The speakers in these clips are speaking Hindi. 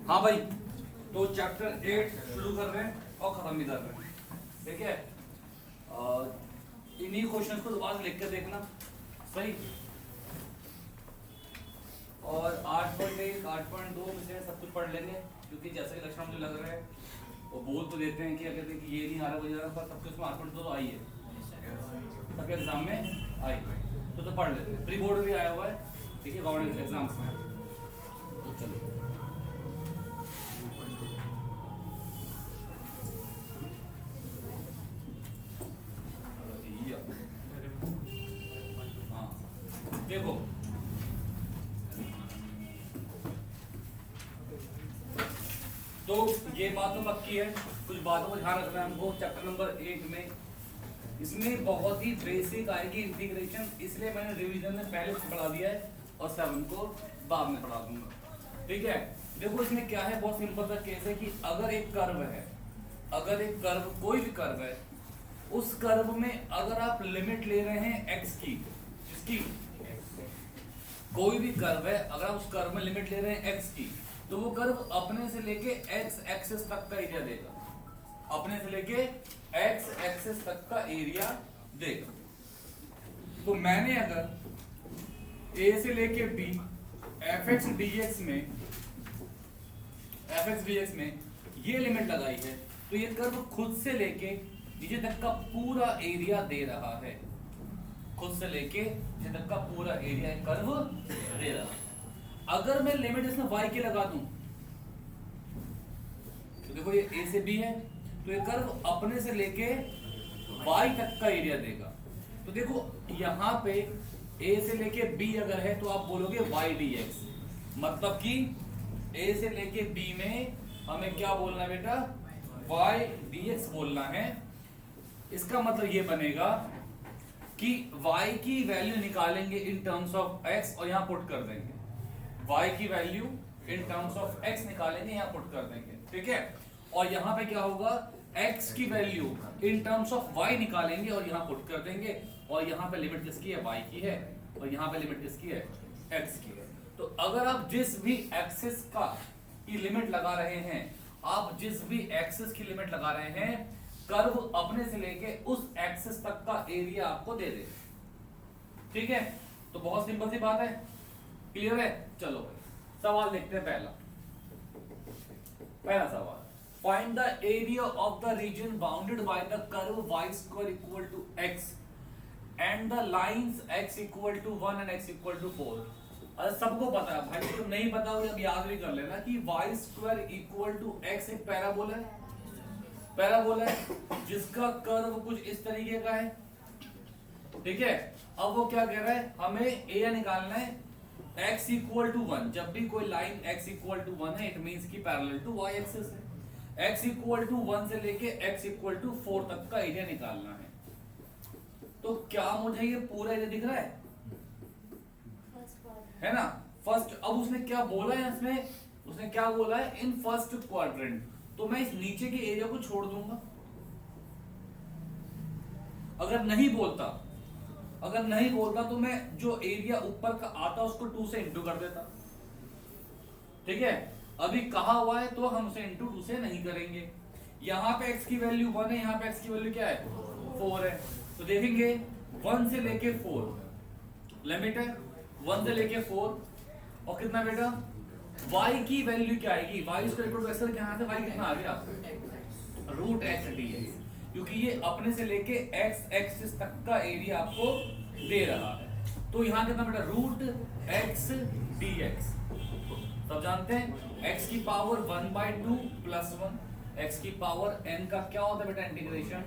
हाँ भाई, तो चैप्टर 8 शुरू कर रहे हैं और खत्म भी कर रहे हैं, ठीक है। इन्हीं क्वेश्चंस को दोबारा लिख कर देखना, सही। और 8.1 8.2 में से सब कुछ पढ़ लेंगे, क्योंकि जैसे कि लक्षण मुझे लग रहा है वो बोल तो देते हैं कि अगर देखिए ये नहीं आ रहा वो जा रहा, पर सब कुछ 8.2 तो आई है, सबके एग्जाम में आई, तो पढ़ लेते हैं। प्री बोर्ड भी आया हुआ है, ठीक है, गवर्नमेंट एग्जाम्स में। तो चलो देखो, तो ये बात तो पक्की है, कुछ बातों को ध्यान रखना है हमको। चैप्टर नंबर 8 में इसमें बहुत ही बेसिक आएगी इंटीग्रेशन, इसलिए मैंने रिवीजन में पहले से पढ़ा दिया है और 7 को बाद में पढ़ा दूंगा, ठीक है। देखो इसमें क्या है, बहुत सिंपल सा केस है कि अगर एक कर्व है, अगर एक कर्व, कोई भी कर्व है, उस कर्व में अगर आप लिमिट ले रहे हैं x की, जिसकी कोई भी कर्व है, अगर आप उस कर्व में लिमिट ले रहे हैं x की, तो वो कर्व अपने से लेके x एक्सिस तक का एरिया देगा, अपने से लेके x एक्सिस तक का एरिया देगा। तो मैंने अगर a से लेके b fx dx में ये लिमिट लगाई है, तो ये कर्व खुद से लेके नीचे तक का पूरा एरिया दे रहा है, खुद से लेके नीचे तक का पूरा एरिया कर्व दे रहा है। अगर मैं लिमिट इसमें y की लगा दूं, तो देखो ये a से b है, तो ये कर्व अपने से लेके y तक का एरिया देगा। तो देखो यहाँ पे a से लेके b अगर है तो आप बोलोगे y dx, मतलब कि a से लेके b में हमें क्या बोलना है बेटा, y dx बोलना है। इसका मतलब ये बनेगा कि y की वैल्यू निकालेंगे इन टर्म्स ऑफ x और यहां पुट कर देंगे, y की value in terms of x निकालेंगे, यहां पुट कर देंगे, ठीक है। और यहां पे क्या होगा, x की value in terms of y निकालेंगे और यहां पुट कर देंगे, और यहां पे लिमिट किसकी है, y की है, और यहां पे लिमिट किसकी है, x की है। तो अगर आप जिस भी एक्सिस का की लिमिट लगा रहे हैं, आप जिस भी एक्सिस की लिमिट लगा रहे हैं, कर्व अपने से लेके उस एक्सिस तक का एरिया आपको दे दे, ठीक है। तो बहुत सिंपल सी बात है, क्लियर है। चलो सवाल देखते हैं। पहला सवाल, find the area of the region bounded by the curve y square equal to x and the lines x equal to 1 and x equal to 4। अरे सबको पता है भाई, तो नहीं पता हो अब याद भी कर लेना कि y square equal to x एक पैराबोला है, पैराबोला है जिसका कर्व कुछ इस तरीके का है, ठीक है। अब वो क्या कह रहा है, हमें एरिया निकालना है x इक्वल टू 1। जब भी कोई लाइन x इक्वल टू 1 है, इट मींस की पैरेलल टू y एक्सिस है। x इक्वल टू 1 से लेके x इक्वल टू 4 तक का एरिया निकालना है। तो क्या मुझे ये पूरा एरिया दिख रहा है ना, फर्स्ट। अब उसने क्या बोला है इसमें, उसने क्या बोला है, इन फर्स्ट क्वाड्रेंट। तो मैं इस नीचे के एरिया को छोड़ दूंगा। अगर नहीं बोलता तो मैं जो एरिया ऊपर का आता उसको 2 से इंटू कर देता, ठीक है। अभी कहा हुआ है तो हम उसे इंटू 2 से नहीं करेंगे। यहां पे x की वैल्यू 1 है, यहां पे x की वैल्यू क्या है, 4 है। तो देखेंगे 1 से लेके 4 लिमिट है, 1 से लेके 4, और कितना बेटा, y की वैल्यू क्या आएगी, y square equal to x क्या है, y कितना आ गया, रूट x dx, क्योंकि ये अपने से लेके x एक्सिस तक का एरिया आपको दे रहा है। तो यहां कितना बेटा, रूट x dx। सब जानते हैं x की पावर 1/2 प्लस 1, x की पावर n का क्या होता है बेटा, इंटीग्रेशन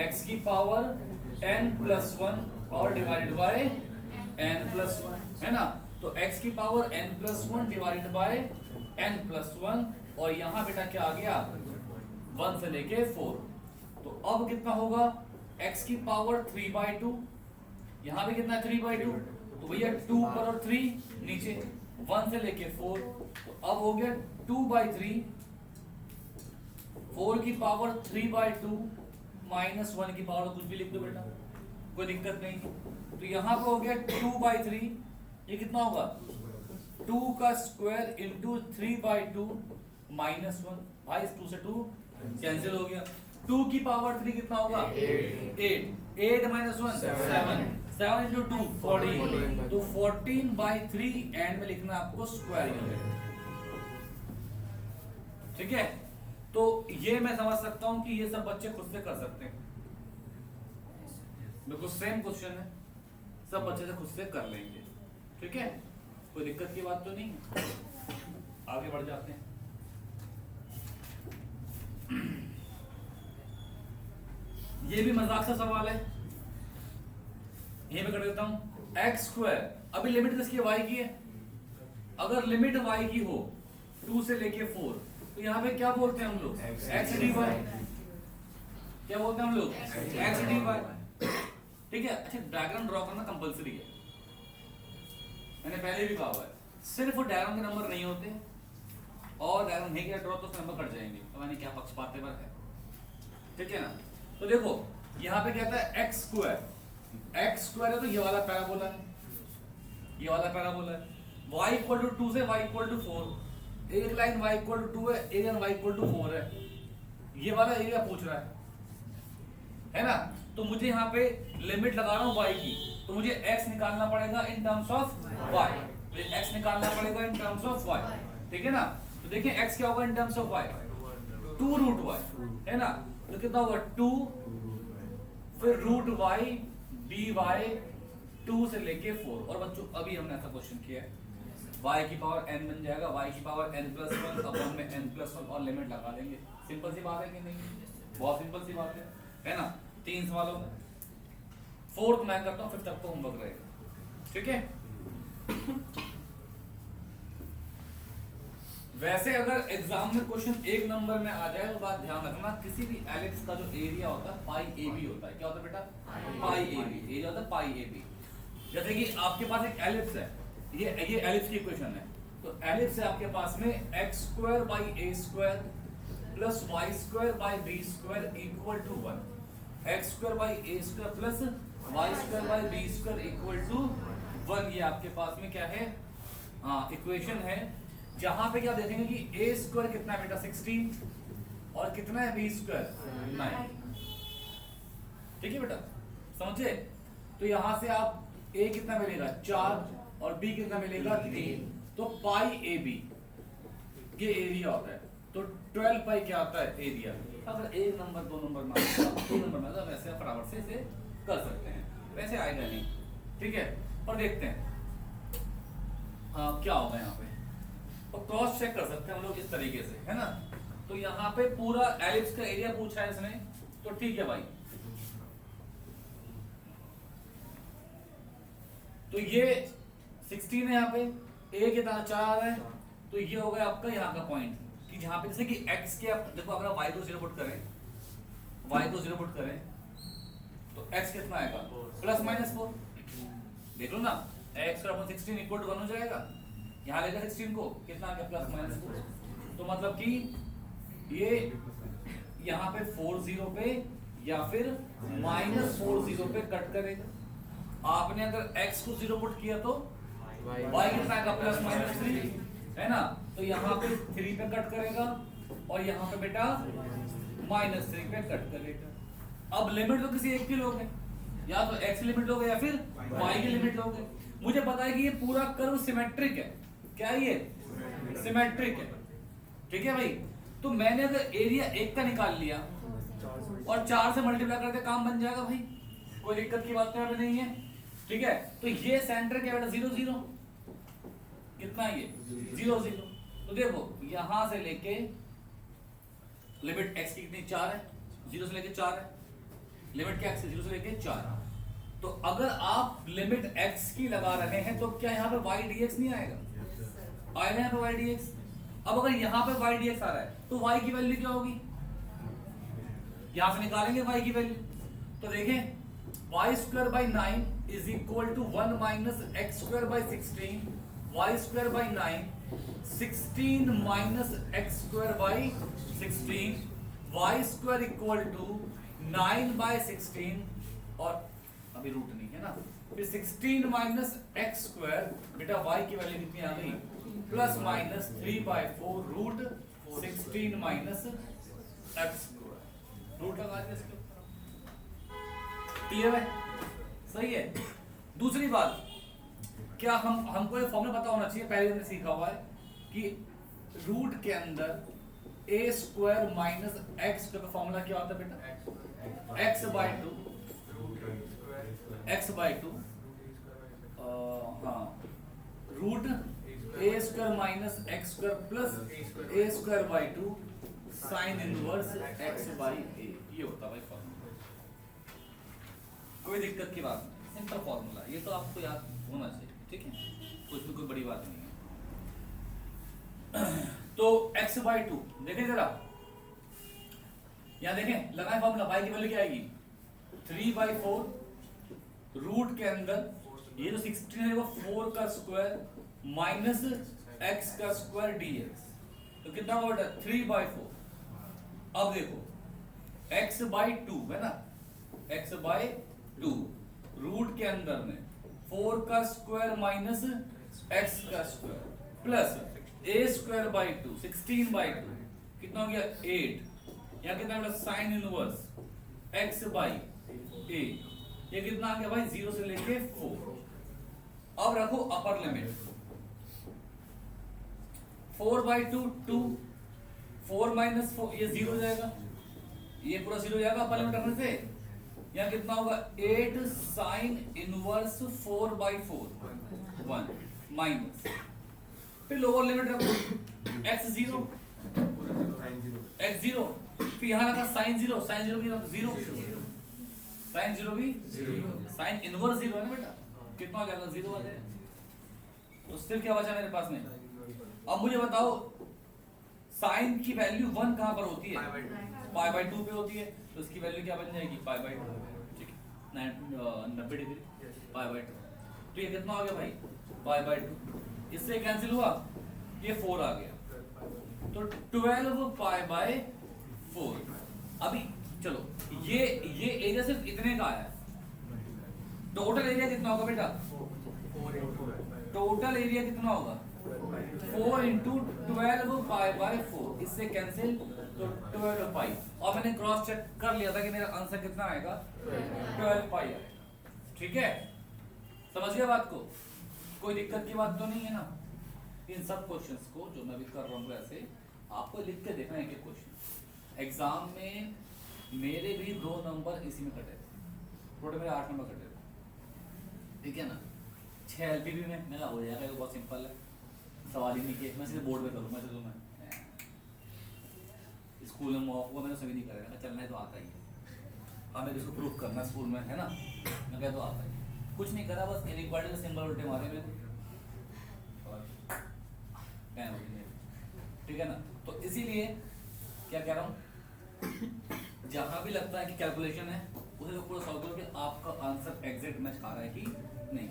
x की पावर n प्लस 1 और डिवाइडेड बाय n प्लस 1, है ना। तो x की power n plus 1 divided by n plus 1, और यहां बेटा क्या आ गया, 1 से लेके 4। तो अब कितना होगा, x की पावर 3/2, यहां पे कितना 3/2, तो भैया 2 पर और 3 नीचे, 1 से लेके 4, तो अब हो गया 2/3, 4 की पावर 3/2 माइनस 1 की पावर, कुछ भी लिख दो बेटा, कोई दिक्कत नहीं। तो यहां पे हो गया 2/3, ये कितना होगा 2 का स्क्वायर इंटू 3/2 -1। भाई 2 से 2 कैंसिल हो गया। 2 की पावर 3 कितना होगा? 8 माइनस 1 7 7 इंटू 2 14। तो 14/3 एंड में लिखना आपको स्क्वायर यूनिट। ठीक है, तो ये मैं समझ सकता हूं कि ये सब बच्चे खुद से कर सकते हैं, बिल्कुल सेम क्वेश्चन है, सब बच्चे से खुद से कर लेंगे। ठीक है, कोई दिक्कत की बात तो नहीं। आगे बढ़ जाते हैं। ये भी मजाक सा सवाल है, ये मैं कर देता हूं। एक्स स्क्वायर, अभी लिमिट किसकी है? वाई की है। अगर लिमिट वाई की हो 2 से लेके 4, तो यहाँ पे क्या बोलते हैं हम लोग? X d y. क्या बोलते हैं हम लोग? X d y. ठीक है, अच्छा डायग्राम ड्रॉ करना कंपलसरी है, मैंने पहले भी कहा हुआ है। सिर्फ डायग्राम के नंबर नहीं होते, और डायग्राम नहीं किया ड्रॉ तो नंबर कट जाएंगे, तो मैंने क्या पक्षपात पर है। ठीक है ना, तो देखो यहाँ पे कहता है एक्स स्क्वायर। एक्स स्क्वायर है तो ये वाला पैराबोला है, ये वाला पैराबोला है। y इक्वल टू 2 से y इक्वल टू 4, एक लाइन y इक्वल टू 2 है, एक लाइन y इक्वल टू 4 है। ये वाला एरिया पूछ रहा है ना। तो मुझे यहाँ पे लिमिट लगा रहा हूँ y की, तो मुझे x निकालना पड़ेगा इन टर्म्स ऑफ y। मुझे x निकालना पड़ेगा इन टर्म्स ऑफ y। ठीक है ना, तो देखिए x क्या होगा in terms of y? 2 root y है ना, तो कितना होगा 2 फिर रूट y dy 2 से लेके 4। और बच्चों अभी हमने ऐसा क्वेश्चन किया है, y की पावर n बन जाएगा, y की पावर n+1 अपॉन में n+1 और लिमिट लगा देंगे। सिंपल सी बात है कि नहीं? बहुत सिंपल सी बात है ना। 3 सवालों में 4th मैं करता हूँ, 5th तक तो होमवर्क रहेगा। ठीक है, वैसे अगर एग्जाम में क्वेश्चन 1 नंबर में आ जाए तो बात ध्यान रखना, किसी भी एलिप्स का जो एरिया होता है पाई ए बी होता है। क्या होता है बेटा? पाई ए बी। एरिया होता है पाई ए बी। जैसे कि आपके पास एक एलिप्स है, ये एलिप्स की इक्वेशन है। तो एलिप्स है आपके पास में x square by a square plus y square by b square equal to 1। X square by a square plus y square by b square equal to 1। ये आपके पास में क्या है? इक्वेशन है, जहां पे क्या देखेंगे कि ए स्क्वायर कितना है बेटा? 16, और कितना है बी स्क्वायर? 9। ठीक है बेटा, समझे? तो यहां से आप ए कितना मिलेगा? 4, और बी कितना मिलेगा? 3। तो पाई ए बी ये एरिया होता है। तो 12 पाई क्या आता है? एरिया। अगर 1 नंबर 2 नंबर में 3 नंबर में, तो वैसे फटाफट से इसे कर सकते हैं, वैसे आएगा नहीं। ठीक है, और देखते हैं क्या होगा यहाँ पे, और क्रॉस चेक कर सकते हैं हम लोग इस तरीके से, है ना। तो यहाँ पे पूरा एलिप्स का एरिया पूछा है इसने, तो ठीक है भाई। तो ये 16 है, यहाँ पे a के तरह 4 आ रहा है, तो ये हो गया आपका यहाँ का पॉइंट, कि जहाँ पे जैसे कि x के आप देखो, अगर y को 0 पुट करें, y को 0 पुट करें, तो x कितना आएगा? +-4। देख लो ना, x का 16 इक्वल टू 1 हो जाएगा। यहाँ लेकर 16 को कितना आ गया? +-4। तो मतलब कि ये यहाँ पे 40 पे या फिर -40 पे कट करेगा। आपने अगर x को 0 पुट किया तो y कितना आएगा? +-3, है ना। तो यहाँ पे 3 पे कट करेगा, और यहाँ पे बेटा -3 पे कट करेगा। अब लिमिट तो किसी एक की लोगे, या तो x लिमिट लोगे या फिर y की लिमिट लोगे। मुझे पता है कि ये पूरा कर्व सिमेट्रिक है। क्या है ये? सिमेट्रिक है। ठीक है भाई, तो मैंने अगर एरिया 1 का निकाल लिया और 4 से मल्टीप्लाई करके काम बन जाएगा भाई, कोई दिक्कत की बात तो नहीं है। ठीक है, तो ये सेंटर क्या बेटा? 0 0। कितना है ये? 0 0। तो देखो यहां से लेके लिमिट x की कितनी? 4 है, 0 से लेके 4 है। लिमिट क्या x 0 से लेके 4। तो अगर आप लिमिट x की लगा रहे हैं, तो क्या यहाँ पे y dx नहीं आएगा? आएगा यहाँ पे y dx। अब अगर यहाँ पे y dx आ रहा है, तो y की वैल्यू क्या होगी? यहां से निकालेंगे y की वैल्यू, तो देखें y square by 9 is equal to 1 minus x square by 16, y square by 9, 16 minus x square by 16, y square equal to 9 by 16, और अभी रूट नहीं है ना, फिर 16 माइनस एक्स स्क्वायर। बेटा y की वैल्यू कितनी आ गई? Plus minus 3/4 root 16 minus x square root लगा दिया इसके ऊपर। क्लियर है? सही है। दूसरी बात, क्या हमको ये फॉर्मूला पता होना चाहिए, पहले हमने सीखा हुआ है कि रूट के अंदर A square minus x square का फॉर्मूला क्या होता है बेटा? x/2 हाँ root A square minus x square plus A square by 2 sine inverse X by A, ये होता है भाई फॉर्मूला। कोई दिक्कत की बात नहीं, सिंपल फॉर्मूला, ये तो आपको याद होना चाहिए, ठीक है, कुछ भी कोई बड़ी बात नहीं है। तो x/2 देखें जरा, यहां देखें लगाए फॉर्मूला, y की वैल्यू क्या आएगी? 3/4 रूट के अंदर ये जो 16 है वो 4 का स्क्वायर माइनस x का स्क्वायर dx, तो कितना होगा बेटा? 3/4। अब देखो x/2 है ना, x/2 रूट के अंदर में 4 का स्क्वायर माइनस x का square plus a square by 2 16/2 कितना हो गया? 8। यहाँ कितना बेटा? Sign inverse x by a, ये कितना आ गया भाई? 0 से लेके 4। अब रखो अपर लिमिट, 4/2 2, 4 माइनस 4 ये 0 हो जाएगा, ये पूरा 0 हो जाएगा अपर लिमिट रखने से। यहाँ कितना होगा? 8 साइन इनवर्स 4/4 1 माइनस, फिर लोअर लिमिट रखो x0 फिर यहाँ रखा साइन 0 भी 0 साइन 0 भी 0 साइन इनवर्स 0 है ना बेटा, कितना हो जाएगा? 0 आ जाएगा। तो सिर्फ क्या बचा मेरे पास में? अब मुझे बताओ साइन की वैल्यू 1 कहां पर होती है? π/2 पे होती है, तो इसकी वैल्यू क्या बन जाएगी? π/2, ठीक है, 90 डिग्री π/2। तो ये कितना आ गया भाई? π/2। इससे कैंसिल हुआ, ये 4 आ गया, तो 12 π/4। अभी चलो ये एरिया सिर्फ इतने का आया, टोटल एरिया कितना होगा बेटा? टोटल एरिया कितना होगा? 4 × 12 π/4, इससे कैंसिल, तो 12 पाई। और मैंने क्रॉस चेक कर लिया था कि मेरा आंसर कितना आएगा? 12 पाई आएगा। ठीक है, समझ गए बात को? कोई दिक्कत की बात तो नहीं है ना? इन सब क्वेश्चंस को जो मैं भी कर रहा हूँ ऐसे आपको लिख के देखना है कि क्वेश्चन एग्जाम में मेरे भी 2 नंबर इसी में कटे थे, टोटल मेरे 8 नंबर कटे थे, ठीक है ना? 6 एलपीबी में मेरा हो जाएगा, ये बहुत सिंपल है, सवाल ही नहीं किए, मैं सीधे बोर्ड पे करूँगा। चलो मैं स्कूल में मॉक हुआ, मैंने सभी नहीं करेगा, चलना है तो आता ही है, हमें इसको प्रूफ करना स्कूल में, है ना? मैं कह तो आता ही, कुछ नहीं करा, बस इनइक्वालिटी के सिंबल उल्टे मारे मेरे को, ठीक है ना? तो इसीलिए क्या कह रहा हूँ, जहां भी लगता है कि कैलकुलेशन है उसे तो पूरा सॉल्व करो कि आपका आंसर एग्जैक्ट मैच खा रहा है कि नहीं,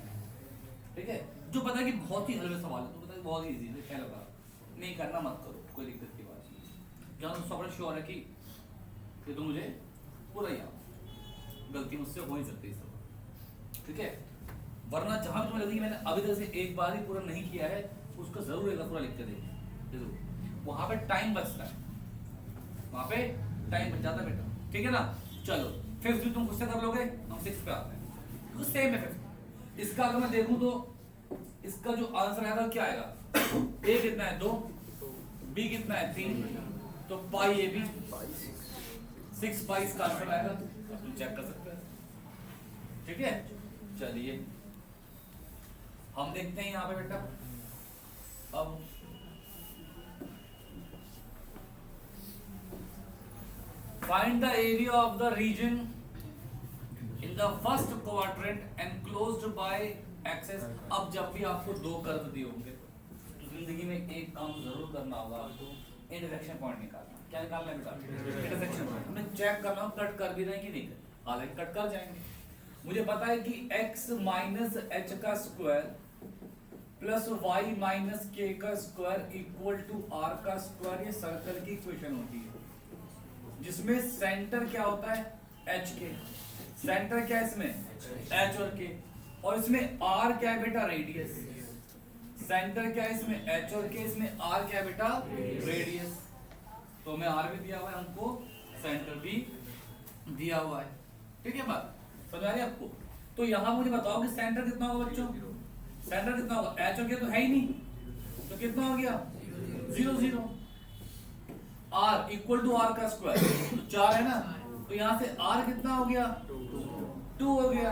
ठीक है? जो पता है कि बहुत ही हल्के सवाल है तो पता है बहुत ही इजी है, क्या लगा नहीं करना मत करो, कोई दिक्कत की बात नहीं। जहाँ तुम सब श्योर है कि ये तो मुझे पूरा याद, गलती मुझसे हो ही सकती है सब, ठीक है? वरना जहां तुम्हें लगे कि मैंने अभी तक से एक बार ही पूरा नहीं किया है, उसको जरूर एक बार पूरा लिख के देखिए, जरूर। वहां पे टाइम बचता है, वहां पे टाइम बच जाता है बेटा, ठीक है ना? चलो 5th भी तुम खुद से कर लोगे, हम 6th पे आते हैं, तो सेम है 5th। इसका अगर मैं देखूं तो इसका जो आंसर आएगा क्या आएगा? a कितना है? 2, b कितना है? 3, तो पाई ए बी 6 पाई इसका आंसर आएगा, तुम चेक कर सकते हैं, ठीक है? चलिए हम देखते हैं यहाँ पे बेटा, अब find the area of the region in the first quadrant enclosed by axis। अब जब भी आपको 2 कर्व दिए होंगे तो जिंदगी में एक काम जरूर करना होगा आपको, इंटरसेक्शन पॉइंट निकालना। क्या निकालना है बेटा? Intersection point. हमें चेक करना हो कट कर भी रहे हैं कि नहीं, हालांकि कट कर जाएंगे। मुझे पता है कि x माइनस एच का स्क्वायर प्लस y माइनस के का स्क्वायर इक्वल टू r का स्क्वायर, ये सर्कल की इक्वेशन होती है जिसमें सेंटर क्या होता है? h के। सेंटर क्या है इसमें? h और k, और इसमें r क्या है बेटा? रेडियस। सेंटर क्या है इसमें, एच, और क्या इसमें आर क्या है बेटा, रेडियस। तो हमें आर भी दिया हुआ है हमको, सेंटर भी दिया हुआ है। ठीक है बात समझ आ रही है आपको। तो यहां मुझे बताओ कि सेंटर कितना होगा बच्चों, सेंटर कितना होगा, एच और क्या तो है ही नहीं, तो कितना हो गया 0 0। आर इक्वल टू आर का स्क्वायर, तो 4 है ना, तो यहां से आर कितना हो गया 2 हो गया।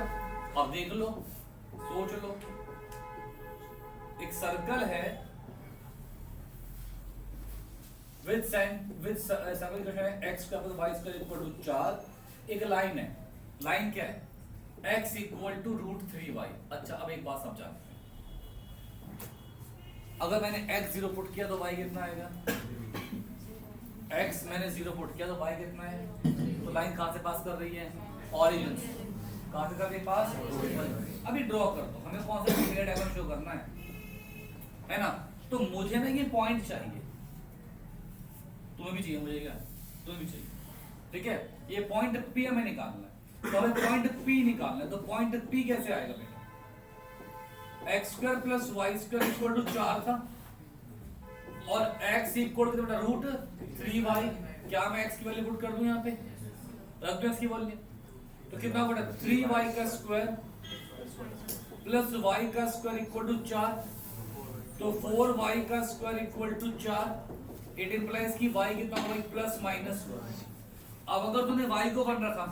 अब देख लो, सोच लो, एक सर्कल है विद सर्कल का है x का y स्क्वायर इक्वल टू 4। एक लाइन है, लाइन क्या है x इक्वल टू √3y। अच्छा अब एक बात समझा, अगर मैंने x 0 पुट किया तो y कितना आएगा, x मैंने 0 पुट किया तो y कितना है। तो लाइन कहां से पास कर रही है, ओरिजिन से। कहां से कर रही है पास, अभी ड्रॉ कर दो, हमें कौन सा क्लियर डायग्राम शो करना है ना। तो मुझे ना ये पॉइंट चाहिए, तुम्हें भी चाहिए, मुझे क्या, तुम्हें भी चाहिए। ठीक है, ये पॉइंट P हमें निकालना है, तो हमें पॉइंट P निकालना है। तो पॉइंट P कैसे आएगा बेटा, x square plus y square equal to 4 था, और x इक्वल टू बेटा √3y। क्या मैं x की वैल्यू पुट कर दूं यहाँ पे, रख दो x की वैल्यू, तो कितना बेटा 3y का स्क्वायर प्लस y का स्क्वायर इक्वल टू 4, तो 4y का square equal to 4। It implies कि y कितना होगा प्लस माइनस 1। अब अगर तूने y को 1 रखा,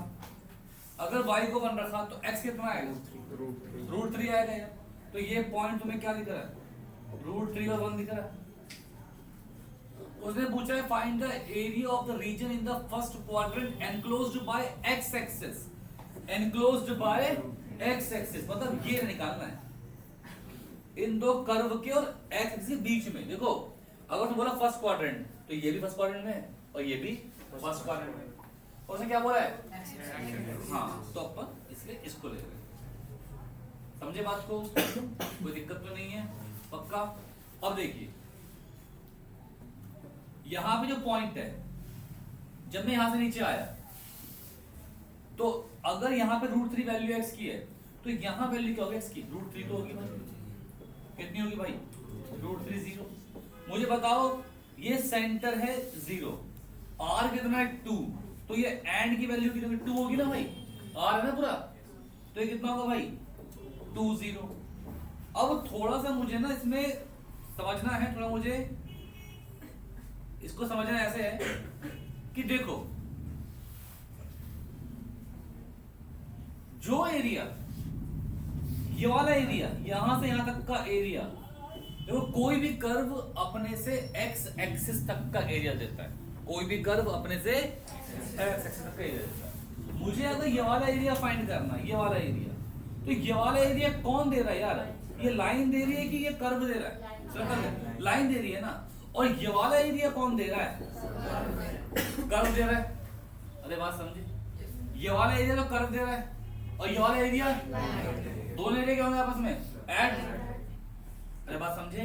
अगर y को 1 रखा तो x कितना आएगा √3 आएगा यार। तो ये पॉइंट तुम्हें क्या दिख रहा है, √3 और 1 दिख रहा है। उसने पूछा है find the area of the region in the first quadrant enclosed by x axis, enclosed by x axis मतलब ये निकालना है इन दो कर्व के और x एक्सिस के बीच में। देखो अगर तुम बोला फर्स्ट क्वाड्रेंट तो ये भी फर्स्ट क्वाड्रेंट में है और ये भी फर्स्ट क्वाड्रेंट में, और उसने क्या बोला है, हाँ तो अपन इसलिए इसको ले रहे हैं। समझे बात को, कोई दिक्कत तो नहीं है, पक्का। अब देखिए यहां पे जो पॉइंट है, जब मैं यहां से नीचे आया तो अगर यहां पे √3 वैल्यू x की है तो यहां वैल्यू क्या होगी x की, √3 तो होगी भाई, कितनी होगी भाई √3 0। मुझे बताओ ये सेंटर है 0, r कितना है 2, तो ये एंड की वैल्यू कितनी 2 होगी ना भाई, r है ना पूरा, तो ये कितना होगा भाई 2 0। अब थोड़ा सा मुझे ना इसमें समझना है, थोड़ा मुझे इसको समझना ऐसे है कि देखो जो एरिया, ये वाला एरिया, यहां से यहां तक का एरिया, देखो कोई भी कर्व अपने से x एक्सिस तक का एरिया देता है, कोई भी कर्व अपने से x एक्सिस तक का एरिया देता है। मुझे अगर ये वाला एरिया फाइंड करना है, ये वाला एरिया, तो ये वाला एरिया कौन दे रहा है यार, ये लाइन दे रही है कि ये कर्व दे रहा है, सर्कल लाइन दे रही है ना, और ये वाला एरिया कौन दे रहा है, कर्व दे रहा है। अरे बात समझे, ये वाला एरिया तो कर्व दे रहा है और ये वाला एरिया, दोनों एरिया क्या होंगे आपस में ऐड। अरे बात समझे,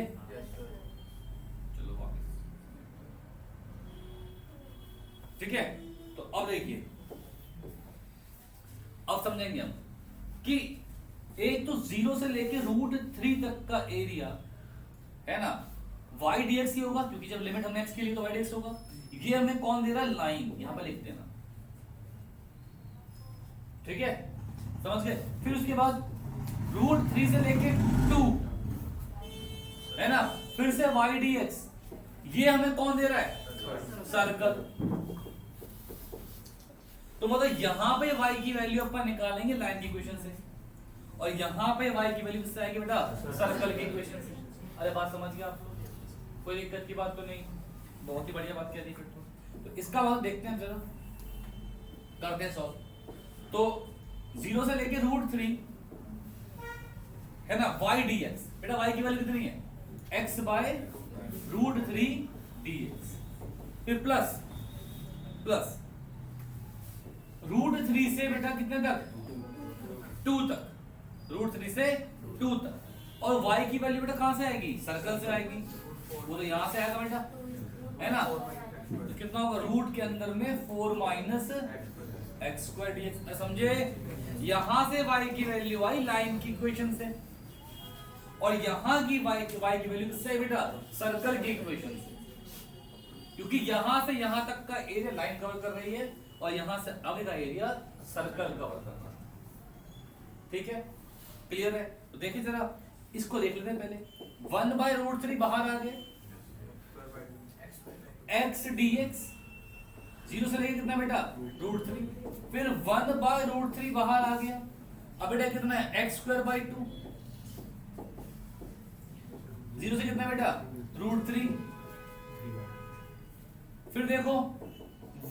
चलो वापस, ठीक है। तो अब देखिए, अब समझेंगे हम कि एक तो 0 से लेके √3 तक का एरिया है ना, y dx ही होगा क्योंकि जब लिमिट हमने x के लिए तो y dx होगा। ये हमें कौन दे रहा है, लाइन, यहां पर लिख देना, ठीक है, समझ गए। फिर उसके बाद √3 से लेके 2 है ना, फिर से y dx, ये हमें कौन दे रहा है, सर्कल। तो मतलब यहां पे y की वैल्यू अपन निकालेंगे लाइन की इक्वेशन से, और यहां पे y की वैल्यू किससे आएगी बेटा, सर्कल की इक्वेशन से। अरे बात समझ गए आप लोग, कोई दिक्कत की बात तो नहीं, बहुत ही बढ़िया बात कह दी। तो इसका बात देखते हैं, जरा करते हैं सॉल्व। तो 0 से लेके √3 है ना, y dx, बेटा y की वैल्यू कितनी है, x बाय √3 dx, फिर प्लस प्लस √3 से बेटा कितने तक, 2 तक, √3 से 2 तक, और y की वैल्यू बेटा कहां से आएगी, सर्कल से आएगी, वो तो यहां से आएगा बेटा, है ना। तो कितना होगा, रूट के अंदर में 4 माइनस x स्क्वायर dx, समझे। यहां से y की वैल्यू आई लाइन की इक्वेशन से, और यहाँ की y की वैल्यू किससे बेटा, सर्कल के इक्वेशन से, क्योंकि यहां से यहां तक का एरिया लाइन कवर कर रही है और यहां से आगे का एरिया सर्कल कवर कर रहा है। ठीक है, क्लियर है? तो देखिए जरा इसको देख लेते हैं पहले। 1/√3 बाहर आ गए, x dx 0 से लेके कितना बेटा, √3, फिर 1/√3 बाहर आ गया, अब बेटा कितना है, x²/2, 0 से कितना बेटा, √3, फिर देखो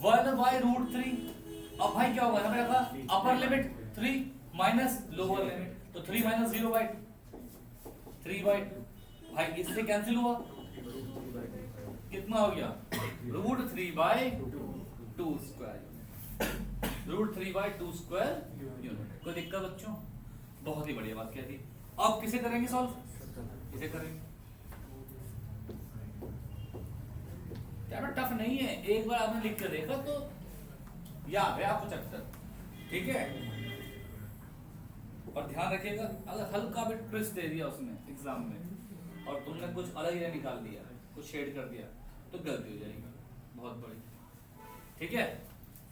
1/√3, अब भाई क्या होगा, हमें रखा upper limit 3 minus lower limit, तो 3 माइनस 0/2, 3/2, भाई इससे कैंसिल हुआ, कितना हो गया, √3/2 स्क्वायर, √3/2 यूनिट। कोई दिक्कत बच्चों? बहुत ही बढ़िया बात क्या थी। अब किसे करेंगे सॉल्व, इसे करेंगे, क्या टफ नहीं है, एक बार आपने लिख कर देखा तो याद है आपको चैप्टर। ठीक है, और ध्यान रखिएगा अगर हल्का भी ट्विस्ट दे दिया उसने एग्जाम में और तुमने कुछ अलग ही निकाल दिया, कुछ शेड कर दिया, तो गलती हो जाएगी बहुत बड़ी। ठीक है,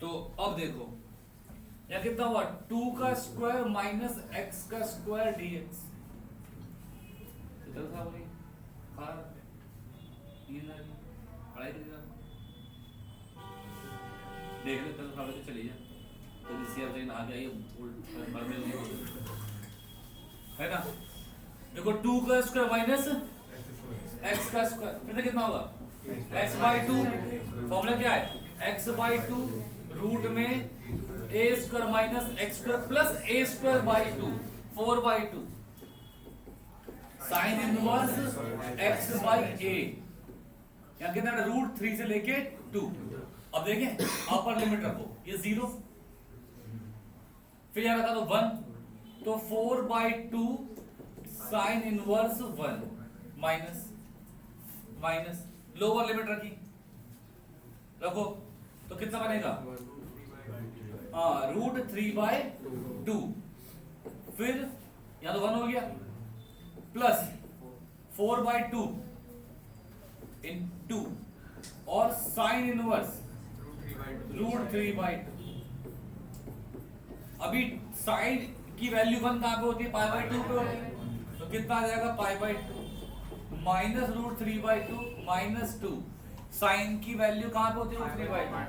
तो अब देखो यहाँ कितना हुआ, 2 का स्क्वायर माइनस x का स्क्वायर dx, इधर था बोली खार ये ना पढ़ाई कर देख ले, तो खाने चली जा, तो इसी अब नहा के आइए उल्ट भर में है ना। देखो 2 का स्क्वायर माइनस x का स्क्वायर, फिर कितना होगा, x/2, फॉर्मूला क्या है, x/2 रूट में a² minus x² plus a²/2, 4/2, sine inverse x/a, यहाँ कितना √3 से लेके 2। अब देखें अपर लिमिट रखो, ये 0, फिर यहाँ रखा तो 1, तो 4/2 sign inverse 1 minus minus, lower limit रखी, रखो तो कितना बनेगा, √3/2, फिर यहाँ तो 1 हो गया, प्लस 4/2 इन 2 और साइन इनवर्स √3/2। अभी साइन की वैल्यू 1 कहां पे होती है, π/2 पे होती है, तो कितना आ जाएगा, π/2 माइनस √3/2 माइनस 2, साइन की वैल्यू कहां पे होती है, √3/2,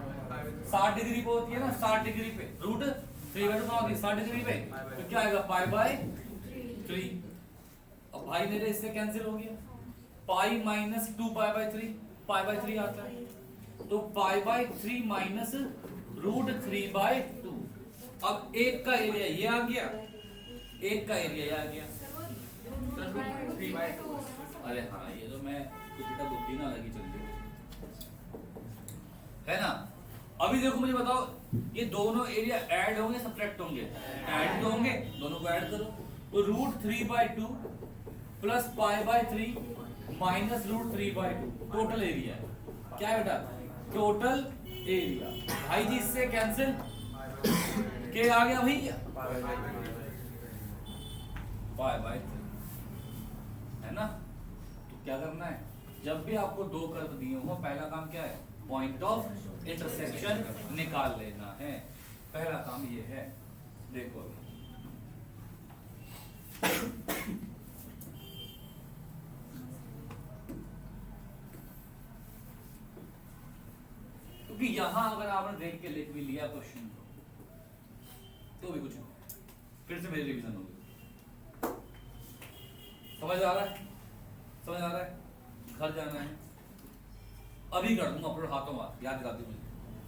60 डिग्री पे होती है ना, 60 डिग्री पे, √3/2 कहां होती है, 60 डिग्री पे, तो क्या आएगा, π/3। अब भाई मेरे इससे कैंसिल हो गया, पाई माइनस 2 π/3, π/3 आता है, तो π/3 माइनस √3/2। अब एक का एरिया ये आ गया, एक का एरिया ये आ गया, अरे हाँ ये तो मैं कुछ बेटा बुद्धि ना लगी चल है ना। अभी देखो मुझे बताओ, ये दोनों एरिया ऐड होंगे सब्ट्रैक्ट होंगे, ऐड तो होंगे, दोनों को ऐड करो, तो √3/2 प्लस π/3 माइनस √3/2 टोटल एरिया है, क्या है बेटा, टोटल एरिया। भाई जी इससे कैंसिल के आ गया भैया, π/3 है ना। तो क्या करना है, जब भी आपको दो कर्व दिए हो, पहला काम क्या है, पॉइंट ऑफ इंटरसेक्शन निकाल लेना है, पहला काम ये है। देखो क्योंकि यहां अगर आपने देख के लिख भी लिया क्वेश्चन तो भी कुछ फिर से मेरी रिवीजन होगी। समझ आ रहा है, समझ आ रहा है, घर जाना है, अभी कर दूंगा अपलोड हाथों हाथ, याद दिला दी मुझे,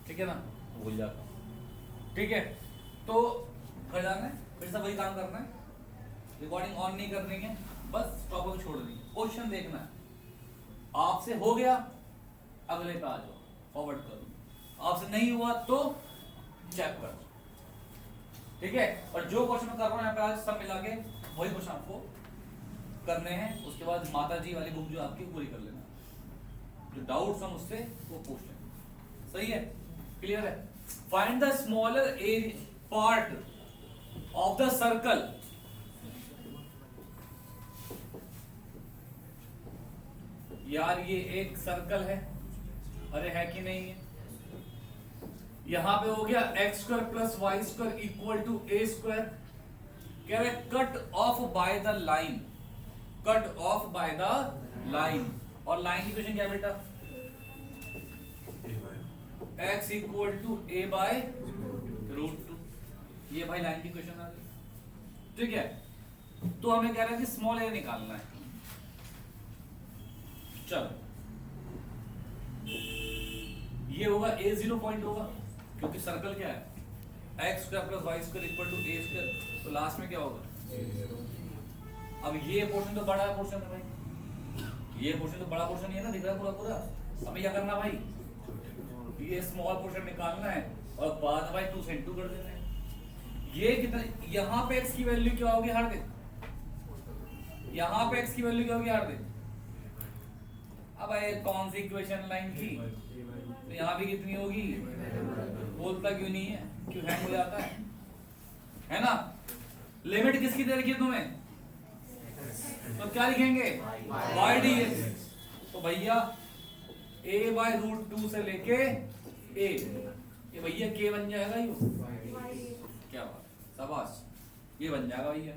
ठीक है ना, भूल जाता हूं, ठीक है। तो घर जाना है, फिर से वही काम करना है, रिकॉर्डिंग ऑन नहीं करनी है, बस स्टॉप को छोड़ देंगे, क्वेश्चन देखना है, आपसे हो गया अगले पे आ जाओ, फॉरवर्ड करो, आपसे नहीं हुआ तो चेक कर, ठीक है। और जो क्वेश्चन मैं कर रहा हूं यहाँ पे आज सब मिला के वही क्वेश्चन आपको करने हैं, उसके बाद माता जी वाली बुक जो आपकी पूरी कर लेना, जो डाउट्स हम उससे वो पूछ लें, सही है, क्लियर है। Find the smaller part of the circle यार ये एक सर्कल है, अरे है कि नहीं है? यहां पे हो गया x square plus y square equal to a square. कह रहे cut off by the line, cut off by the line. और लाइन की क्वेश्चन क्या बेटा? x equal to a by root two. ये भाई लाइन की क्वेश्चन आ गई, ठीक है। तो हमें कह रहा है कि स्मॉल ए निकालना है। चलो ये होगा ए 0 पॉइंट होगा, क्योंकि सर्कल क्या है x square plus y square equal to a square. तो लास्ट में क्या होगा? अब ये पोर्शन तो बड़ा पोर्शन है भाई, ये पोर्शन तो बड़ा पोर्शन ही है ना, दिख रहा है पूरा पूरा। हमें क्या करना भाई? ये स्मॉल पोर्शन निकालना है और बाद भाई 2 से इंटू कर देना है। ये कितना, यहाँ पे x की वैल्यू क्या होगी हर दिन? यहाँ पे x की वैल्यू क्या होगी हर दिन? अब ये कौन सी इक्वेशन लाइन की? तो यहाँ भी कितनी होगी? बोलता क्यों नहीं है? क्यों हैंग हो जाता है ना? लिमिट किसकी दे रखी है तुम्हें? तो क्या लिखेंगे? y dx। तो भैया a बाय रूट 2 से लेके a, ये भैया k बन जाएगा। ये क्या बात, शाबाश, ये बन जाएगा भैया।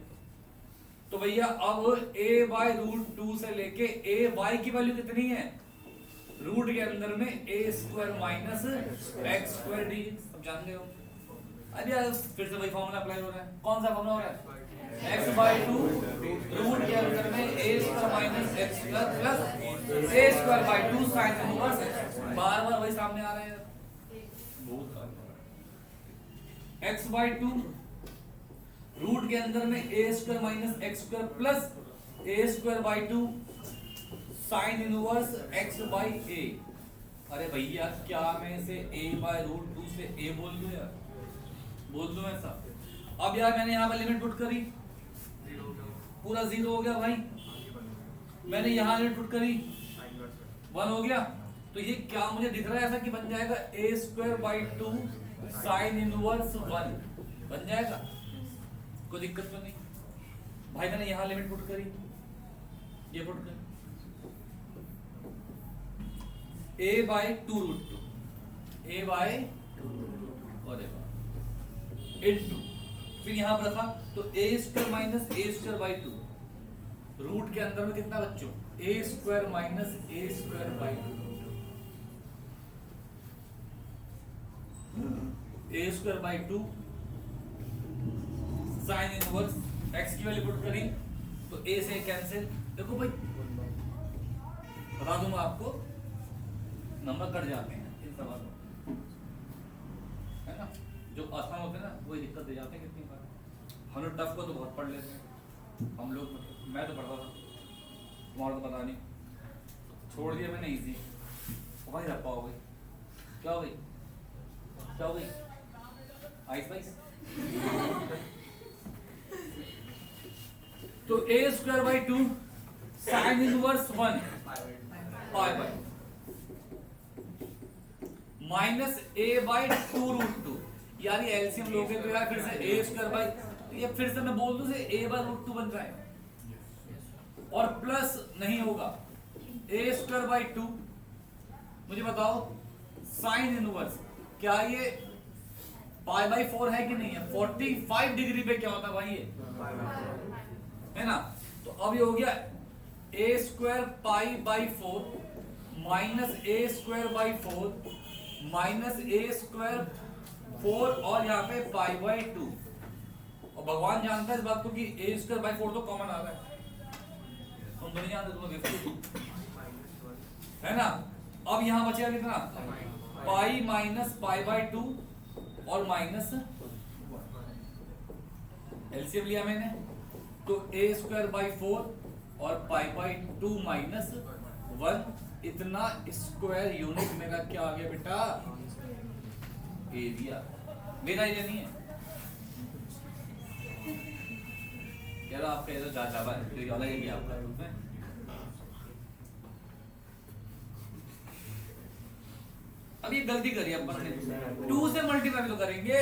तो भैया अब a बाय रूट 2 से लेके a y की वैल्यू कितनी है? रूट के अंदर में a square minus x square D. सब जान गए हो? अरे यार फिर से वही फॉर्मूला अप्लाई हो रहा है। कौन सा फॉर्मूला हो रहा है? x बाई 2 रूट के अंदर में a square minus x square plus a square by 2 sine inverse x। बार बार वही सामने आ रहा है, x बाई 2 रूट के अंदर में a square minus x square plus a square by 2 sine inverse x by a। अरे भैया क्या मैं इसे a बाय रूट 2 से a बोल दूं यार? बोल दूं ऐसा? अब यार मैंने यहाँ पर लिमिट पुट करी, पूरा 0 हो गया भाई। मैंने यहाँ लिमिट पुट करी, 1 हो गया। तो ये क्या मुझे दिख रहा है ऐसा कि बन जाएगा a square by 2 sine inverse 1 बन जाएगा। कोई दिक्कत तो नहीं भाई। मैंने यहाँ लिमिट पुट करी, ये पुट करी a by 2 root 2, a by 2 और इनटू, फिर यहां पर रखा तो a square minus a square by 2 root के अंदर में कितना बच्चों? a square minus a square by 2, a square by 2 sine inverse x की वैल्यू पुट करी तो a से कैंसिल। देखो भाई बता दूंगा आपको, नंबर कट जाते हैं इन सवालों है ना, जो आसान होते हैं ना वही दिक्कत दे जाते हैं कितनी बार। हम लोग टफ को तो बहुत पढ़ लेते हैं, हम लोग मैं तो पढ़ता था, तुम्हारा तो पता नहीं, छोड़ दिया मैंने इजी। वही रखा हो गई, क्या हो गई? क्या हो गई? आइस वाइस। तो a square by 2 sine inverse 1 pi by minus a by 2 root 2। यार ये एलसीएम लोगे तो यार फिर से a स्क्वायर बाई, ये फिर से मैं बोल दूं से a बाई रूट 2 बन रहा है और प्लस नहीं होगा a स्क्वायर बाई 2। मुझे बताओ साइन इनवर्स, क्या ये पाई बाई 4 है कि नहीं है? 45 डिग्री पे क्या होता है भाई ये, है ना? तो अब ये हो गया a square pi by 4 minus a square by 4 minus a square 4 और यहाँ पे पाई बाई 2। और भगवान जानता है इस बात को कि a स्क्वायर बाई 4 तो कॉमन आ रहा है, तुम तो नहीं जानते, तुम है ना? अब यहाँ बचेगा कितना? पाई माइनस पाई बाई 2 और माइनस एलसीएम लिया मैंने तो a स्क्वायर बाई 4 और पाई बाई 2 माइनस 1। इतना स्क्वायर यूनिट मेरा क्या आ गया बेटा? एरिया। मेरा एरिया नहीं है, कह रहा आपका एरिया जा जावा है, तो अलग एरिया आपका रूप में। अब ये गलती करी अपन ने, 2 से मल्टीप्लाई तो करेंगे,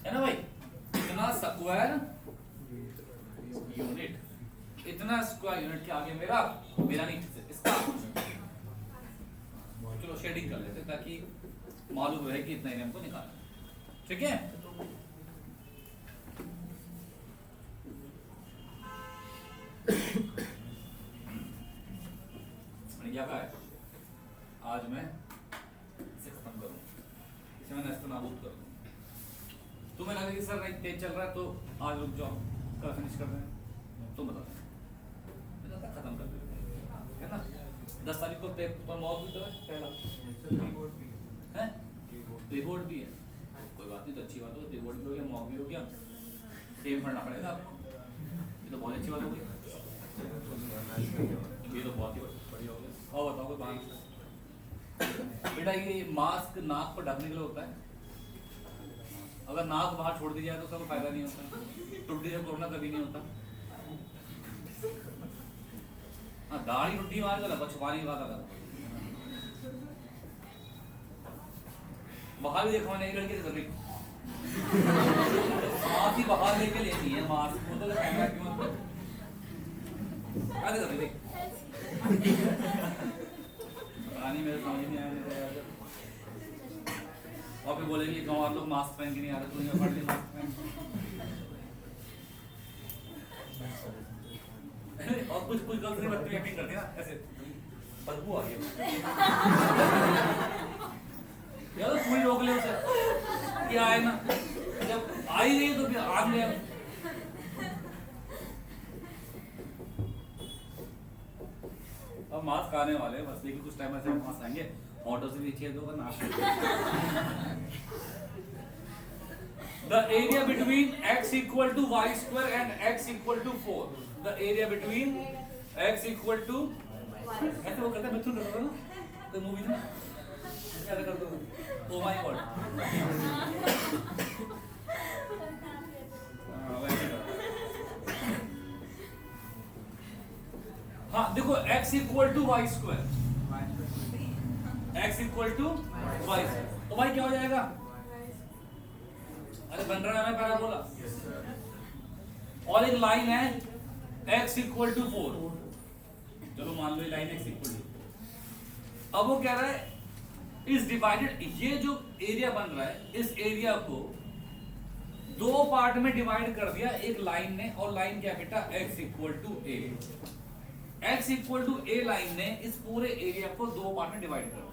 है ना भाई? इतना स्क्वायर यूनिट, इतना स्क्वायर यूनिट क्या आ गया मेरा, मेरा नहीं इसका। चलो शेडिंग कर लेते ताकि मालूम रहे कि इतना ही हमको निकालना, ठीक है। क्या है आज मैं इसे खत्म करूं, इसे मैं नष्ट नाबूद कर दूं। तुम्हें लगा कि सर नहीं तेज चल रहा है तो आज रुक जाओ, कल फिनिश कर दें, तुम बताओ खत्म कर देते है ना। 10 तारीख को पेपर मॉक भी तो है पहला है, रिपोर्ट भी है, कोई बात नहीं तो अच्छी बात हो, रिपोर्ट भी हो गया, मॉक भी हो गया, सेम पढ़ना पड़ेगा आपको, ये तो बहुत अच्छी बात हो गई, ये तो बहुत ही बढ़िया हो गया। और बताओ कोई बात बेटा, ये मास्क नाक पर ढकने के लिए होता है, अगर नाक बाहर छोड़ दी जाए तो उसका कोई फायदा नहीं होता, टुट्टी से कोरोना कभी नहीं होता। हाँ दाढ़ी टुट्टी मार कर छुपाने की बात अलग, बाहर भी देखो नहीं लड़के कर रही साथ ही बाहर लेके लेनी है मास्क, वो तो कैमरा क्यों आगे कर रही रानी, मेरे समझ नहीं आया। और फिर बोलेगी गाँव वाले लोग मास्क पहन के नहीं आ रहे, तू पढ़ ली मास्क पहन। और कुछ कुछ गर्ल्स बच्चे एक्टिंग करती है ना ऐसे, बदबू आ गई यार, तो कोई रोक ले उसे कि आए ना, जब आई नहीं तो फिर आग ले। अब मास्क आने वाले बस, लेकिन कुछ टाइम ऐसे मास्क आएंगे, ऑटो से भी छेद होगा ना। The area between x equal to y square and x equal to 4. The area between x equal to ऐसे वो करता है मिथुन करता है ना, तो मूवी में ऐसा करता है। Oh my God. हाँ देखो x equal to y square, x equal to y square, तो भाई क्या हो जाएगा, अरे बन रहा है पैराबोला, और एक लाइन है x equal to 4, चलो मान लो ये लाइन x equal to, अब वो कह रहा है इस डिवाइडेड, ये जो एरिया बन रहा है इस एरिया को दो पार्ट में डिवाइड कर दिया एक लाइन ने, और लाइन क्या बेटा x equal to a, x equal to a line ने इस पूरे एरिया को दो पार्ट में डिवाइड कर दिया।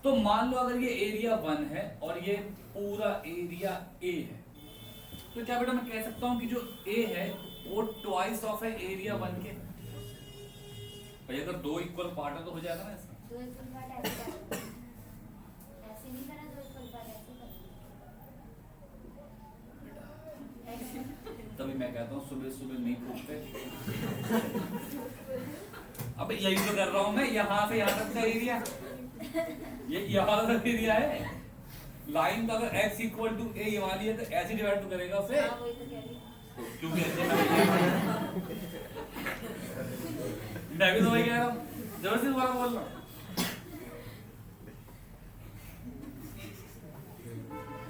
तो मान लो अगर ये एरिया 1 है और ये पूरा एरिया a है, तो क्या बेटा मैं कह सकता हूं कि जो a है वो ट्वाइस ऑफ है एरिया 1 के। भाई अगर दो इक्वल पार्ट है तो हो जाएगा ना इसका, दो इक्वल पार्ट ऐसे नहीं करा, दो इक्वल पार्ट ऐसे कर, तभी मैं कहता हूँ सुबह सुबह नहीं पूछते। अबे यही तो कर रहा हूं मैं, यहाँ से यहाँ तक का एरिया, ये यहाँ तक एरिया है, लाइन का अगर x इक्वल टू a वाली है तो ऐसे डिवाइड तो करेगा उसे, क्योंकि ऐसे मैं भी तो वही कह रहा हूँ, जबरदस्ती दोबारा बोल रहा हूँ।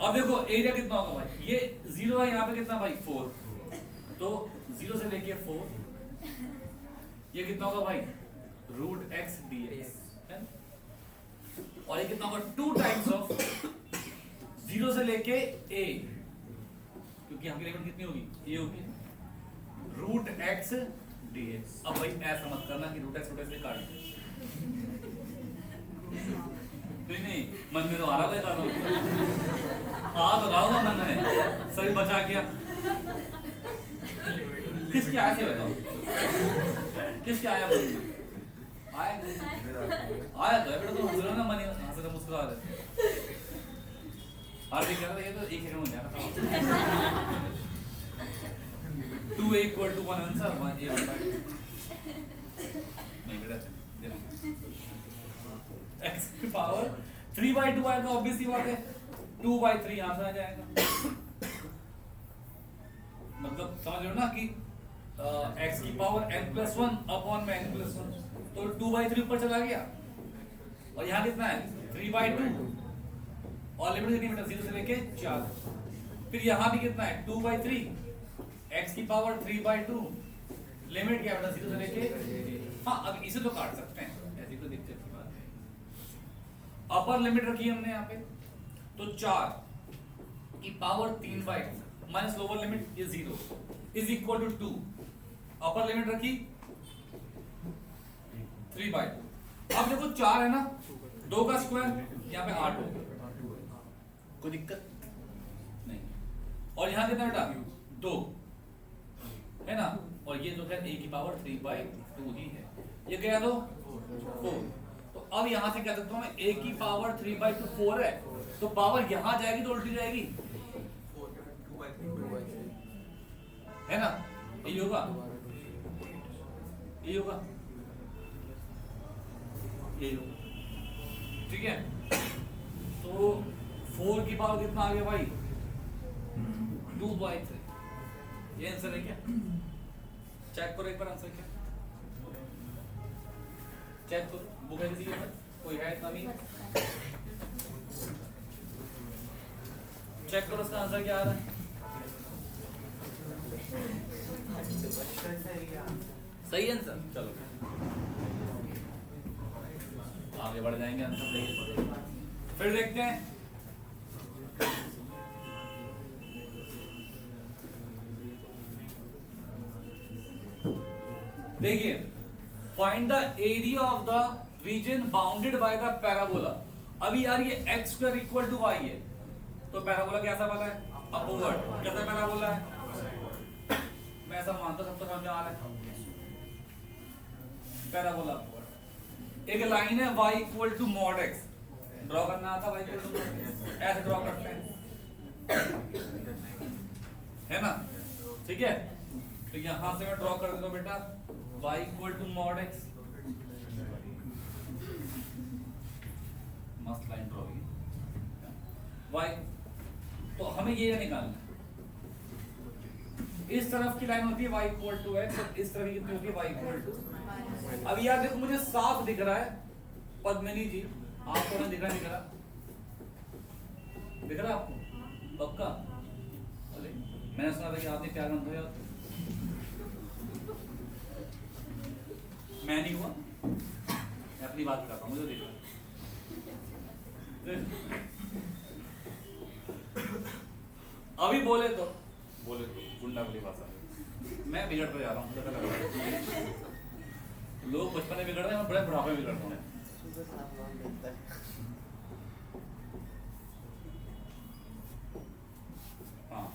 अब देखो एरिया कितना होगा भाई, ये 0 है, यहाँ पे कितना भाई 4, तो 0 से लेके 4, ये कितना होगा भाई रूट x dx, और ये कितना होगा 2 टाइम्स ऑफ 0 से लेके a, क्योंकि यहाँ की लिमिट कितनी होगी a होगी, रूट x dx। अब भाई ऐसा मत करना कि रूट x से काट दे, नहीं मन में तो आ रहा था, तो लगाऊंगा मन में, सभी बचा किया, किसके आया से बताओ, किसके आया मन में, आया तो है बेटा, तो हंस रहे ना, मन हंस रहे मुस्कुरा रहे, हार्दिक कह रहा था ये तो एक सेकंड में जाएगा, 2 equal to 1 आंसर 1 a 1 नहीं बेटा x की पावर 3/2 आएगा, ऑब्वियस सी बात है, 2/3 यहाँ से आ जाएगा, मतलब समझ रहे हो ना कि x की पावर n+1 अपॉन में n+1, तो 2/3 ऊपर चला गया, और यहाँ कितना है 3/2, और लिमिट कितनी बेटा 0 से लेके 4, फिर यहां भी कितना है 2/3 x की पावर 3/2 लिमिट क्या बेटा 0 से लेके हाँ अब इसे तो काट सकते हैं ऐसी कोई दिक्कत की बात है। अपर लिमिट रखी हमने यहाँ पे तो 4 की पावर 3/2 माइनस लोअर लिमिट ये 0 is equal to 2 upper limit रखी 3/2 अब देखो 4 है ना 2 का स्क्वायर यहाँ पे 8 हो गया कोई दिक्कत नहीं और यहाँ कितना बेटा 2 है ना और ये तो खैर a की पावर 3/2 ही है ये गया तो 4 तो अब यहां से कह सकता हूं मैं a की पावर 3/2 4 है तो पावर यहां जाएगी तो उल्टी जाएगी है ना ये होगा ये होगा ये होगा ठीक है तो 4 की पावर कितना आ गया भाई 2/3 ये आंसर है क्या चेक करो एक बार आंसर क्या चेक करो बुक है किसी के पास कोई है इतना भी चेक करो इसका आंसर क्या आ रहा है सही आंसर चलो आगे बढ़ जाएंगे आंसर सही है फिर देखते हैं देखिए find the area of the region bounded by the parabola अभी यार ये x square equal to y है तो पैराबोला कैसा वाला है अपवर्ड कैसा पैराबोला है मैं ऐसा मानता सबको समझ आ रहा है पैराबोला एक लाइन है y equal to mod x draw करना आता y इक्वल टू ऐसे ड्रॉ करते हैं है ना ठीक है तो यहां से मैं ड्रॉ कर देता हूं बेटा y equal to mod x मस्त लाइन ड्रॉ की y तो हमें ये निकालना इस तरफ की लाइन होती है y इक्वल टू x और इस तरफ की कितनी होती है y इक्वल टू अब यार देखो मुझे साफ दिख रहा है पद्मिनी जी आपको नहीं दिख रहा दिख रहा आपको पक्का अरे मैंने सुना था कि आपने क्या नाम था मैं नहीं हुआ मैं अपनी बात करता हूँ मुझे देख रहा अभी बोले तो गुंडा वाली भाषा मैं बिगड़ता जा रहा हूँ लोग बचपन में बिगड़ रहे हैं मैं बड़े बुढ़ापे में बिगड़ता हूँ हाँ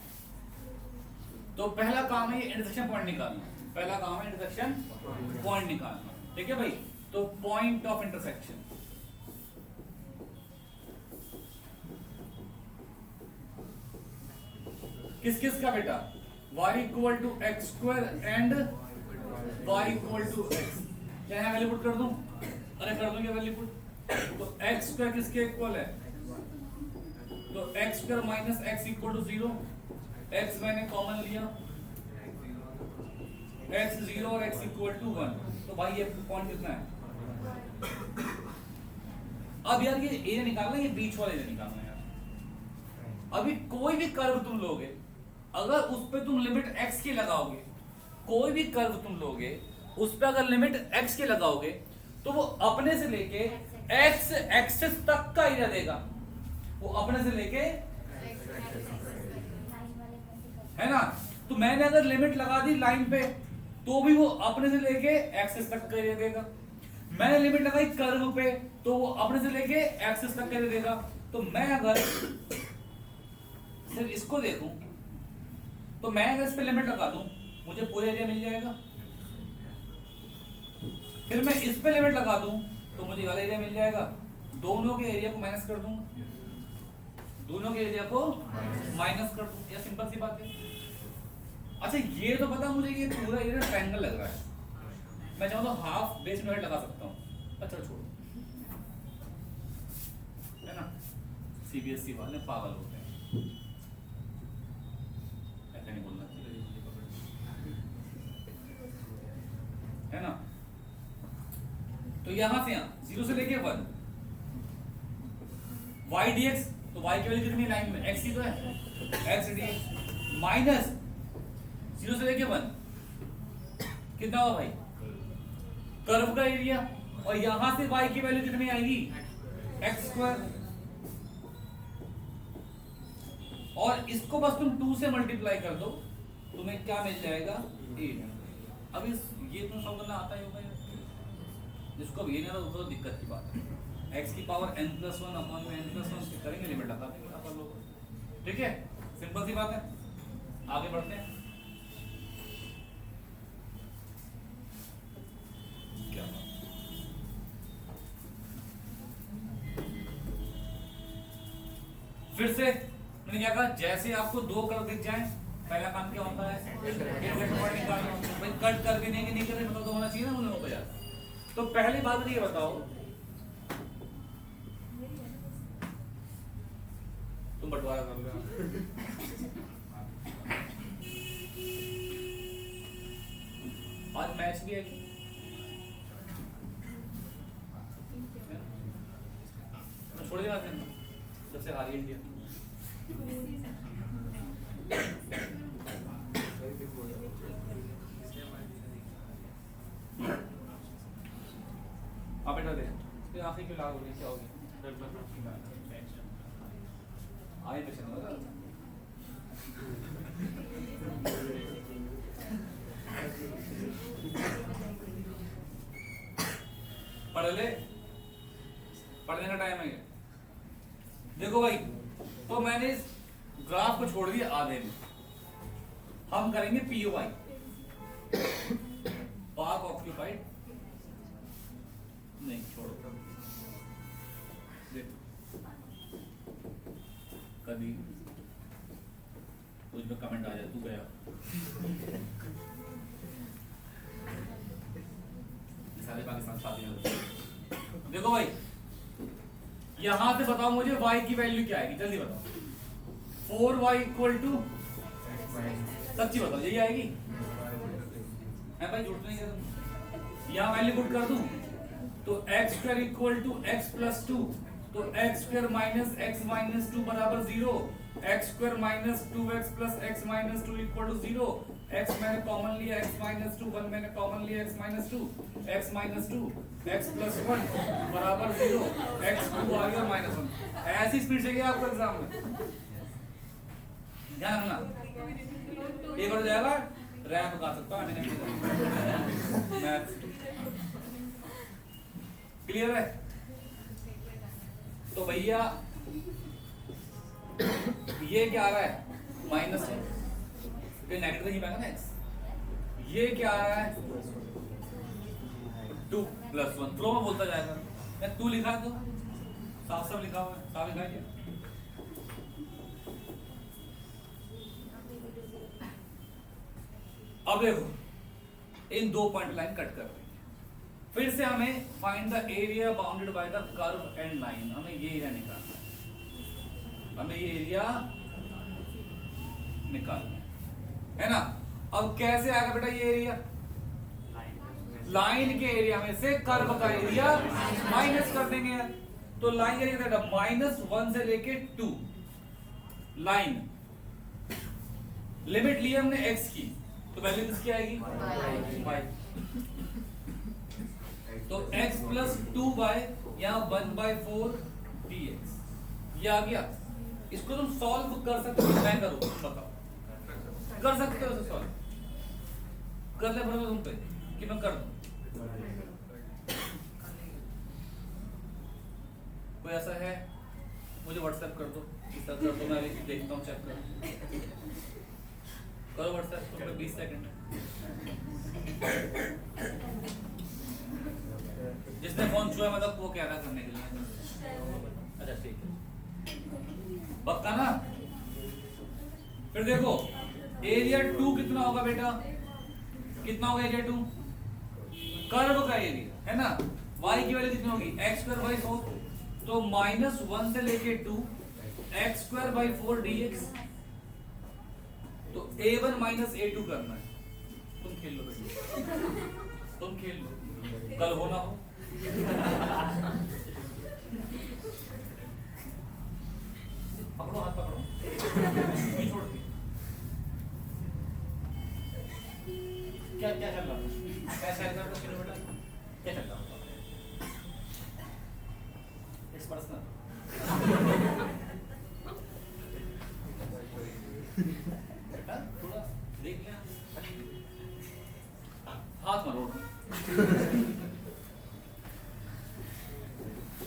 तो पहला काम है ये इंटरसेक्शन पॉइंट निकालना पहला काम है इंटरसेक्शन पॉइंट निकालना ठीक है भाई तो पॉइंट ऑफ इंटरसेक्शन किस किस का बेटा y equal to x square and y equal to x क्या है वैल्यू पुट कर दूं अरे कर दूं क्या वैल्यू पुट तो एक्स स्क्वायर किसके इक्वल है तो x square minus x equal to 0 x मैंने कॉमन लिया x 0 और x इक्वल टू 1 तो भाई ये पॉइंट कितना है अब यार ये एरिया निकालना ये बीच वाला एरिया निकालना है यार अभी कोई भी कर्व तुम लोगे अगर उस पे तुम लिमिट x की लगाओगे कोई भी कर्व तुम लोगे उस पे अगर लिमिट x की लगाओगे तो वो अपने से लेके x एक्सिस तक का एरिया देगा वो अपने से लेके है ना तो मैंने अगर लिमिट लगा दी लाइन पे तो भी वो अपने से लेके एक्सिस तक का एरिया देगा मैंने लिमिट लगाई कर्व पे तो वो अपने से लेके एक्सिस तक का एरिया देगा तो मैं अगर सिर्फ इसको देखूं तो मैं अगर इस पे लिमिट लगा दूं मुझे पूरा एरिया मिल जाएगा फिर मैं इस पे लिमिट लगा दूं तो मुझे वाला एरिया मिल जाएगा दोनों के एरिया को माइनस कर दूंगा दोनों के एरिया को माइनस कर दूं ये सिंपल सी बात है अच्छा ये तो पता मुझे ये पूरा एरिया ट्रायंगल लग रहा है मैं चाहूँ तो हाफ बेस में लगा सकता हूँ अच्छा छोड़ो है ना सीबीएसई वाले पागल होते हैं ऐसा नहीं बोलना है ना तो यहां से यहां 0 से लेके 1 y dx तो y की वैल्यू कितनी है लाइन में, x ही तो है, x dx माइनस 0 से लेके 1 कितना हुआ भाई, कर्व का एरिया, और यहां से y की वैल्यू कितनी आएगी, x स्क्वायर, और इसको बस तुम 2 से मल्टीप्लाई कर दो, तुम्हें क्या मिल जाएगा 8। अब इस ये तुम सॉल्व करना आता ही होगा यार, जिसको अब ये नहीं आता उसको तो दिक्कत की बात है। x की पावर n+1 अपॉन में n+1 करेंगे, लिमिट लगा देंगे अपन लोग, ठीक है, सिंपल सी बात है। आगे बढ़ते हैं, क्या बात, फिर से मैंने क्या कहा, जैसे आपको दो कर्व दिख जाए पहला काम क्या होता है, भाई कट करके देंगे, नहीं करेंगे मतलब तो होना चाहिए ना उन लोगों को यार। तो पहली बात ये बताओ, तुम बंटवारा कर लो, आज मैच भी है, छोड़ दिया जब से हारी इंडिया। आप बेटा दे फिर आखिर क्यों लाग हो गई, क्या हो गया, आए पे चलो पढ़ ले, पढ़ने का टाइम है। देखो भाई, तो मैंने इस ग्राफ को छोड़ दिया आधे में, हम करेंगे POI, पार्क ऑक्यूपाइड, नहीं छोड़ो, कभी कुछ में कमेंट आ जाए तू गया, सारे पाकिस्तान शादी में। देखो भाई, यहां से बताओ मुझे y की वैल्यू क्या आएगी, जल्दी बताओ। 4y इक्वल टू, सच्ची बताओ यही आएगी, है भाई, झूठ नहीं कर, यहां वैल्यू पुट कर दूं तो x square equal to x plus 2, तो x square minus x minus 2 बराबर 0, x square minus 2x plus x minus 2 equal to 0, x मैंने कॉमन लिया x माइनस 2, 1 मैंने कॉमन लिया x minus 2, x minus 2 x plus 1 बराबर 0, x 2 आ गया माइनस 1। ऐसी स्पीड से गया आपको एग्जाम में, ध्यान रखना, एक बार जाएगा रैप गा सकता हूं मैथ, क्लियर है। तो भैया ये क्या आ रहा है, माइनस है, ये नेगेटिव ही पाएगा ना x, ये क्या आ रहा है 2 प्लस 1, फ्लो में बोलता जाएगा, मैं 2 लिखा है तो साफ साफ लिखा हुआ है, साफ लिखा है क्या, अब देखो इन दो पॉइंट लाइन कट कर रही है, फिर से हमें find the area bounded by the curve and line, हमें ये एरिया निकालना है, हमें ये एरिया निकालना है ना। अब कैसे आएगा बेटा ये एरिया, लाइन के एरिया में से कर्व का एरिया माइनस कर देंगे यार, तो लाइन एरिया देगा -1 से लेके 2, लाइन लिमिट ली हमने x की, तो वैल्यू किसकी आएगी y, तो x प्लस 2y यहाँ 1/4 dx, ये आ गया। इसको तुम सॉल्व कर सकते हो, मैं करूँ बताओ, कर सकते हो सॉल्व, कर ले भरोसा तुम पे कि मैं कर दूं, कोई ऐसा है मुझे व्हाट्सएप कर दो, इस तरह कर दो, मैं अभी देखता हूँ, चेक करो व्हाट्सएप, तो 20 सेकंड, जिसने फोन छुआ मतलब वो कह रहा करने के लिए, अच्छा ठीक है पक्का ना। फिर देखो एरिया 2 कितना होगा बेटा, कितना होगा एरिया 2, कर्व का एरिया है ना, y की वैल्यू कितनी होगी x स्क्वायर बाई 4, तो -1 से लेके 2 x स्क्वायर बाई 4 dx, तो a1 माइनस a2 करना है, तुम खेल लो बेटा, तुम खेल लो, कल हो ना हो।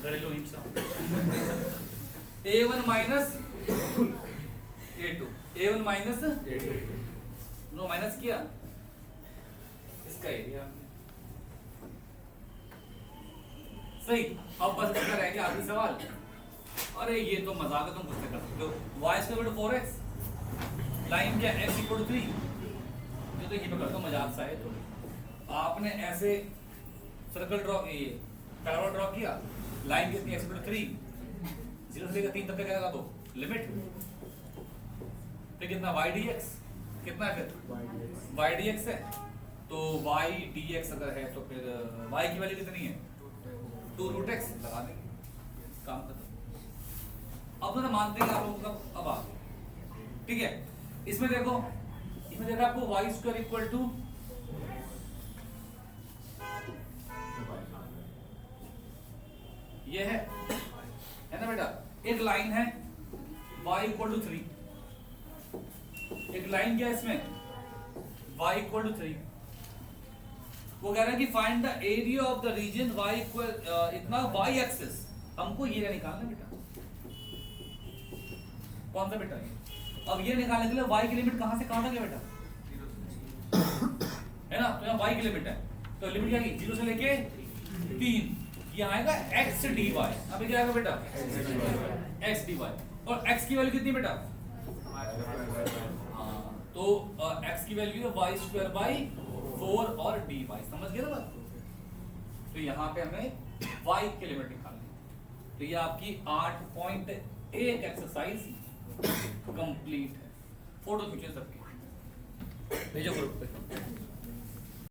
घरेलू हिंसा। A1 minus A2, A1 minus no minus किया इसका एरिया सही। अब बस इसका रह गया आखिरी सवाल। अरे ये तो मजाक है, तुम खुद से कर सकते हो। y स्क्वायर बटा 4x लाइन क्या x इक्वल टू 3। ये तो ये मैं करता हूँ मजाक सा है। तो आपने ऐसे सर्कल ड्रॉ पैराबोला ड्रॉ किया, लाइन कितनी x इक्वल टू 3, 0 से लेकर 3 तक का क्या लगा दो लिमिट, फिर कितना y dx कितना है, फिर y dx है तो y dx अगर है तो फिर y की वैल्यू कितनी है 2 रूट x लगा देंगे, काम खत्म। अब तो ना मानते हैं आप लोगों का। अब आ ठीक है, इसमें देखो आपको y स्क्वायर इक्वल टू ये है ना बेटा। एक लाइन है y इक्वल टू 3, एक लाइन क्या है इसमें y इक्वल टू 3। वो कह रहा है कि find the area of the region y equal इतना y एक्सिस। हमको ये निकालना बेटा, कौन सा बेटा ये। अब ये निकालने के लिए y की लिमिट कहां से कहां तक है बेटा, है ना। तो यहाँ y की लिमिट है, तो लिमिट क्या की 0 से लेके 3, यहाँ आएगा x dy। अभी क्या आएगा बेटा x dy, और x की वैल्यू कितनी बेटा, तो x की वैल्यू है y स्क्वायर बाई 4 और dy। समझ गए ना बात। तो यहाँ पे हमें y की लिमिट निकालनी। तो ये आपकी 8.1 एक्सरसाइज कंप्लीट है। फोटो खींचे सबकी, भेजो ग्रुप पे।